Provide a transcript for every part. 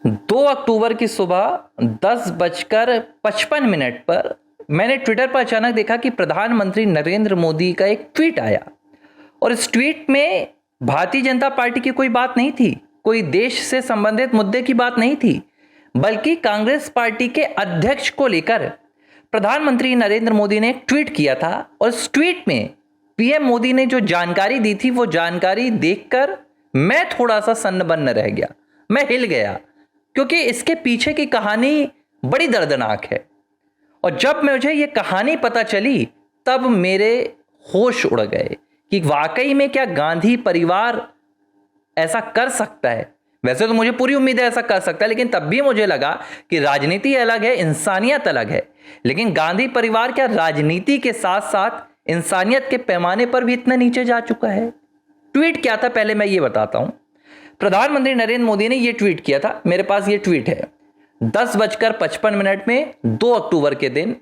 2 अक्टूबर की सुबह 10:55 पर मैंने ट्विटर पर अचानक देखा कि प्रधानमंत्री नरेंद्र मोदी का एक ट्वीट आया और इस ट्वीट में भारतीय जनता पार्टी की कोई बात नहीं थी, कोई देश से संबंधित मुद्दे की बात नहीं थी, बल्कि कांग्रेस पार्टी के अध्यक्ष को लेकर प्रधानमंत्री नरेंद्र मोदी ने एक ट्वीट किया था। और इस ट्वीट में पीएम मोदी ने जो जानकारी दी थी वो जानकारी देखकर मैं थोड़ा सा सन्न-बन्न रह गया, मैं हिल गया, क्योंकि इसके पीछे की कहानी बड़ी दर्दनाक है। और जब मुझे ये कहानी पता चली तब मेरे होश उड़ गए कि वाकई में क्या गांधी परिवार ऐसा कर सकता है। वैसे तो मुझे पूरी उम्मीद है ऐसा कर सकता है, लेकिन तब भी मुझे लगा कि राजनीति अलग है, इंसानियत अलग है। लेकिन गांधी परिवार क्या राजनीति के साथ साथ इंसानियत के पैमाने पर भी इतना नीचे जा चुका है? ट्वीट क्या था पहले मैं ये बताता हूं। प्रधानमंत्री नरेंद्र मोदी ने यह ट्वीट किया था, मेरे पास यह ट्वीट है 10:55 में 2 अक्टूबर के दिन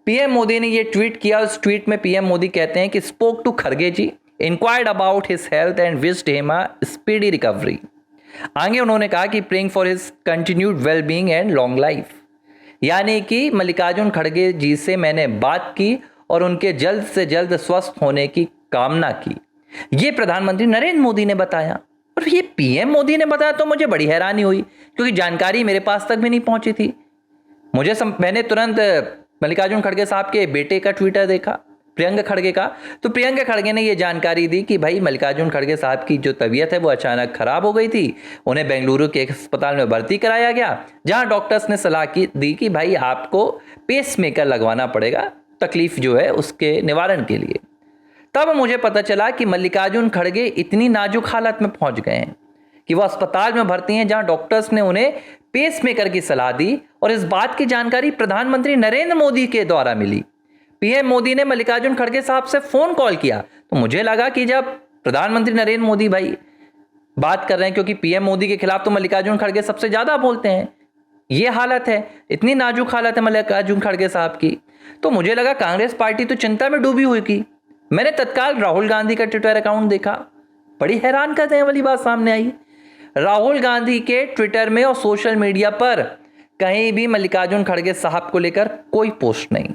पीएम मोदी ने यह ट्वीट किया। उस ट्वीट में पीएम मोदी कहते हैं कि स्पोक टू खड़गे ji, enquired about his health and wished him a speedy recovery. आगे उन्होंने कहा कि praying for his continued well being and long life, यानी कि मल्लिकार्जुन खड़गे जी से मैंने बात की और उनके जल्द से जल्द स्वस्थ होने की कामना की। यह प्रधानमंत्री नरेंद्र मोदी ने बताया और ये पीएम मोदी ने बताया तो मुझे बड़ी हैरानी हुई, क्योंकि जानकारी मेरे पास तक भी नहीं पहुंची थी। मैंने तुरंत मल्लिकार्जुन खड़गे साहब के बेटे का ट्विटर देखा, प्रियंका खड़गे का। तो प्रियंका खड़गे ने यह जानकारी दी कि भाई मल्लिकार्जुन खड़गे साहब की जो तबीयत है वो अचानक खराब हो गई थी, उन्हें बेंगलुरु के एक अस्पताल में भर्ती कराया गया, जहां डॉक्टर्स ने सलाह दी कि भाई आपको पेसमेकर लगवाना पड़ेगा, तकलीफ जो है उसके निवारण के लिए। तब मुझे पता चला कि मल्लिकार्जुन खड़गे इतनी नाजुक हालत में पहुंच गए हैं कि वो अस्पताल में भर्ती हैं, जहां डॉक्टर्स ने उन्हें पेसमेकर की सलाह दी। और इस बात की जानकारी प्रधानमंत्री नरेंद्र मोदी के द्वारा मिली। पीएम मोदी ने मल्लिकार्जुन खड़गे साहब से फोन कॉल किया, तो मुझे लगा कि जब प्रधानमंत्री नरेंद्र मोदी भाई बात कर रहे हैं, क्योंकि पीएम मोदी के खिलाफ तो मल्लिकार्जुन खड़गे सबसे ज्यादा बोलते हैं, ये हालत है, इतनी नाजुक हालत है मल्लिकार्जुन खड़गे साहब की, तो मुझे लगा कांग्रेस पार्टी तो चिंता में डूबी हुई की। मैंने तत्काल राहुल गांधी का ट्विटर अकाउंट देखा, बड़ी हैरान कर देने वाली बात सामने आई। राहुल गांधी के ट्विटर में और सोशल मीडिया पर कहीं भी मल्लिकार्जुन खड़गे साहब को लेकर कोई पोस्ट नहीं।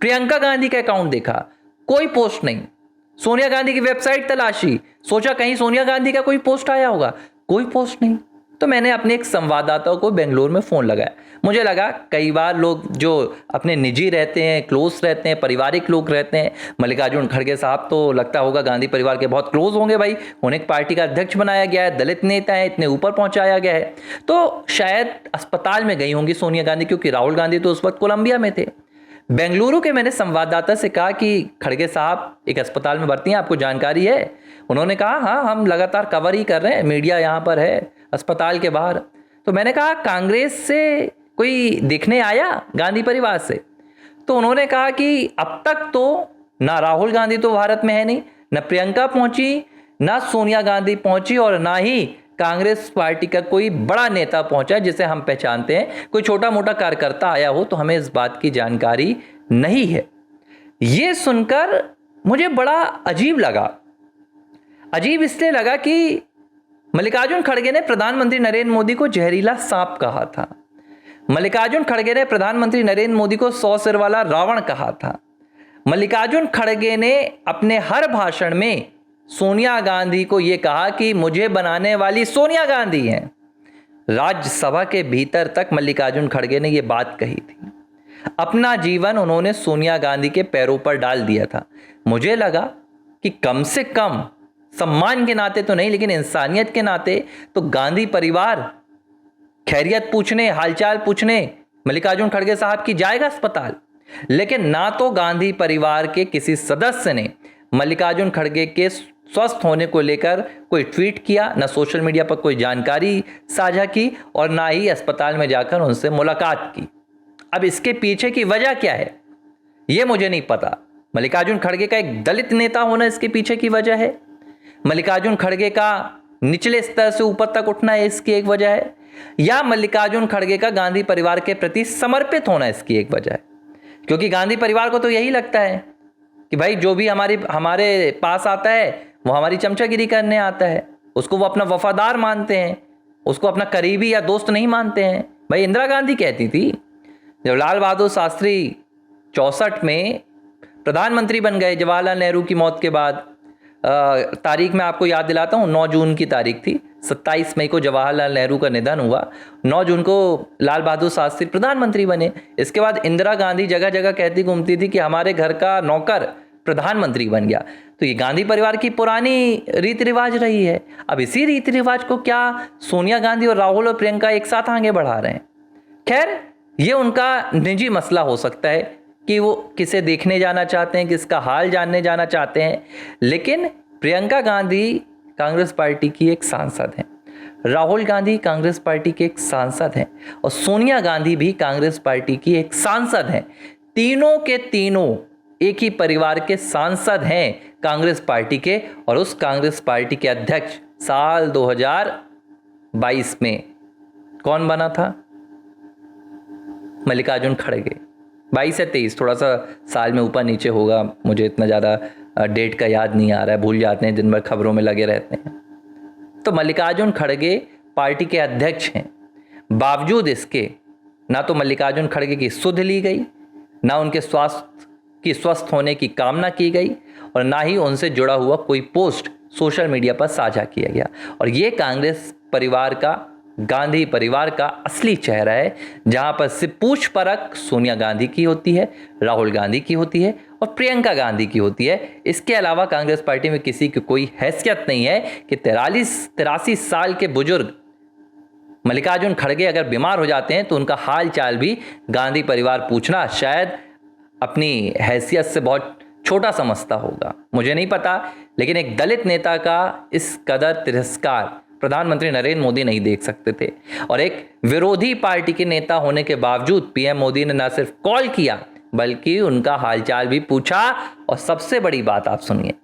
प्रियंका गांधी का अकाउंट देखा, कोई पोस्ट नहीं। सोनिया गांधी की वेबसाइट तलाशी, सोचा कहीं सोनिया गांधी का कोई पोस्ट आया होगा, कोई पोस्ट नहीं। तो मैंने अपने एक संवाददाता को बेंगलुरु में फोन लगाया। मुझे लगा कई बार लोग जो अपने निजी रहते हैं, क्लोज रहते हैं, पारिवारिक लोग रहते हैं, मल्लिकार्जुन खड़गे साहब तो लगता होगा गांधी परिवार के बहुत क्लोज होंगे भाई, उन्हें एक पार्टी का अध्यक्ष बनाया गया है, दलित नेता है, इतने ऊपर पहुंचाया गया है, तो शायद अस्पताल में गई होंगी सोनिया गांधी, क्योंकि राहुल गांधी तो उस वक्त कोलंबिया में थे। बेंगलुरु के मैंने संवाददाता से कहा कि खड़गे साहब एक अस्पताल में भर्ती हैं, आपको जानकारी है? उन्होंने कहा हाँ, हम लगातार कवर ही कर रहे हैं, मीडिया यहाँ पर है अस्पताल के बाहर। तो मैंने कहा कांग्रेस से कोई देखने आया गांधी परिवार से? तो उन्होंने कहा कि अब तक तो ना राहुल गांधी तो भारत में है नहीं, ना प्रियंका पहुंची, ना सोनिया गांधी पहुंची, और ना ही कांग्रेस पार्टी का कोई बड़ा नेता पहुंचा जिसे हम पहचानते हैं। कोई छोटा मोटा कार्यकर्ता आया हो तो हमें इस बात की जानकारी नहीं है। यह सुनकर मुझे बड़ा अजीब लगा। अजीब इसलिए लगा कि मल्लिकार्जुन खड़गे ने प्रधानमंत्री नरेंद्र मोदी को जहरीला सांप कहा था। मल्लिकार्जुन खड़गे ने प्रधानमंत्री नरेंद्र मोदी को 100 सिर वाला रावण कहा था। मल्लिकार्जुन खड़गे ने अपने हर भाषण में सोनिया गांधी को यह कहा कि मुझे बनाने वाली सोनिया गांधी हैं। राज्यसभा के भीतर तक मल्लिकार्जुन खड़गे ने यह बात कही थी। अपना जीवन उन्होंने सोनिया गांधी के पैरों पर डाल दिया था। मुझे लगा कि कम से कम सम्मान के नाते तो नहीं, लेकिन इंसानियत के नाते तो गांधी परिवार खैरियत पूछने, हालचाल पूछने मल्लिकार्जुन खड़गे साहब की जाएगा अस्पताल। लेकिन ना तो गांधी परिवार के किसी सदस्य ने मल्लिकार्जुन खड़गे के स्वस्थ होने को लेकर कोई ट्वीट किया, ना सोशल मीडिया पर कोई जानकारी साझा की, और ना ही अस्पताल में जाकर उनसे मुलाकात की। अब इसके पीछे की वजह क्या है यह मुझे नहीं पता। मल्लिकार्जुन खड़गे का एक दलित नेता होना इसके पीछे की वजह है, मल्लिकार्जुन खड़गे का निचले स्तर से ऊपर तक उठना इसकी एक वजह है, या मल्लिकार्जुन खड़गे का गांधी परिवार के प्रति समर्पित होना इसकी एक वजह है। क्योंकि गांधी परिवार को तो यही लगता है कि भाई जो भी हमारे पास आता है वो हमारी चमचागिरी करने आता है, उसको वो अपना वफादार मानते हैं। उसको अपना करीबी या दोस्त नहीं मानते हैं। भाई इंदिरा गांधी कहती थी, जब लाल बहादुर शास्त्री 64 में प्रधानमंत्री बन गए जवाहरलाल नेहरू की मौत के बाद, तारीख में आपको याद दिलाता हूँ, 9 जून की तारीख थी, 27 मई को जवाहरलाल नेहरू का निधन हुआ, 9 जून को लाल बहादुर शास्त्री प्रधानमंत्री बने। इसके बाद इंदिरा गांधी जगह जगह कहती घूमती थी कि हमारे घर का नौकर प्रधानमंत्री बन गया। तो ये गांधी परिवार की पुरानी रीति रिवाज रही है। अब इसी रीति रिवाज को क्या सोनिया गांधी और राहुल और प्रियंका एक साथ आगे बढ़ा रहे हैं? खैर, ये उनका निजी मसला हो सकता है कि वो किसे देखने जाना चाहते हैं, किसका हाल जानने जाना चाहते हैं। लेकिन प्रियंका गांधी कांग्रेस पार्टी की एक सांसद हैं, राहुल गांधी कांग्रेस पार्टी के एक सांसद हैं और सोनिया गांधी भी कांग्रेस पार्टी की एक सांसद हैं। तीनों के तीनों एक ही परिवार के सांसद हैं कांग्रेस पार्टी के, और उस कांग्रेस पार्टी के अध्यक्ष साल 2022 में कौन बना था? मल्लिकार्जुन खड़गे। 22 या 23, थोड़ा सा साल में ऊपर नीचे होगा, मुझे इतना ज़्यादा डेट का याद नहीं आ रहा है, भूल जाते हैं, दिन भर खबरों में लगे रहते हैं। तो मल्लिकार्जुन खड़गे पार्टी के अध्यक्ष हैं। बावजूद इसके ना तो मल्लिकार्जुन खड़गे की सुध ली गई, ना उनके स्वास्थ्य की स्वस्थ होने की कामना की गई, और ना ही उनसे जुड़ा हुआ कोई पोस्ट सोशल मीडिया पर साझा किया गया। और ये कांग्रेस परिवार का, गांधी परिवार का असली चेहरा है, जहां पर सिर्फ पूछ परख सोनिया गांधी की होती है, राहुल गांधी की होती है और प्रियंका गांधी की होती है। इसके अलावा कांग्रेस पार्टी में किसी की कोई हैसियत नहीं है कि 83 साल के बुजुर्ग मल्लिकार्जुन खड़गे अगर बीमार हो जाते हैं तो उनका हाल चाल भी गांधी परिवार पूछना शायद अपनी हैसियत से बहुत छोटा समझता होगा, मुझे नहीं पता। लेकिन एक दलित नेता का इस कदर तिरस्कार प्रधानमंत्री नरेंद्र मोदी नहीं देख सकते थे। और एक विरोधी पार्टी के नेता होने के बावजूद पीएम मोदी ने न सिर्फ कॉल किया बल्कि उनका हालचाल भी पूछा। और सबसे बड़ी बात आप सुनिए,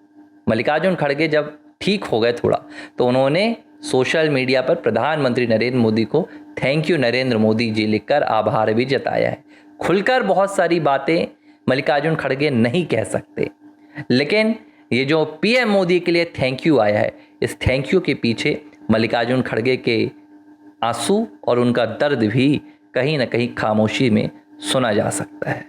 मल्लिकार्जुन खड़गे जब ठीक हो गए थोड़ा, तो उन्होंने सोशल मीडिया पर प्रधानमंत्री नरेंद्र मोदी को थैंक यू नरेंद्र मोदी जी लिखकर आभार भी जताया है। खुलकर बहुत सारी बातें मल्लिकार्जुन खड़गे नहीं कह सकते, लेकिन ये जो पीएम मोदी के लिए थैंक यू आया है, इस थैंक यू के पीछे मल्लिकार्जुन खड़गे के आंसू और उनका दर्द भी कहीं ना कहीं खामोशी में सुना जा सकता है।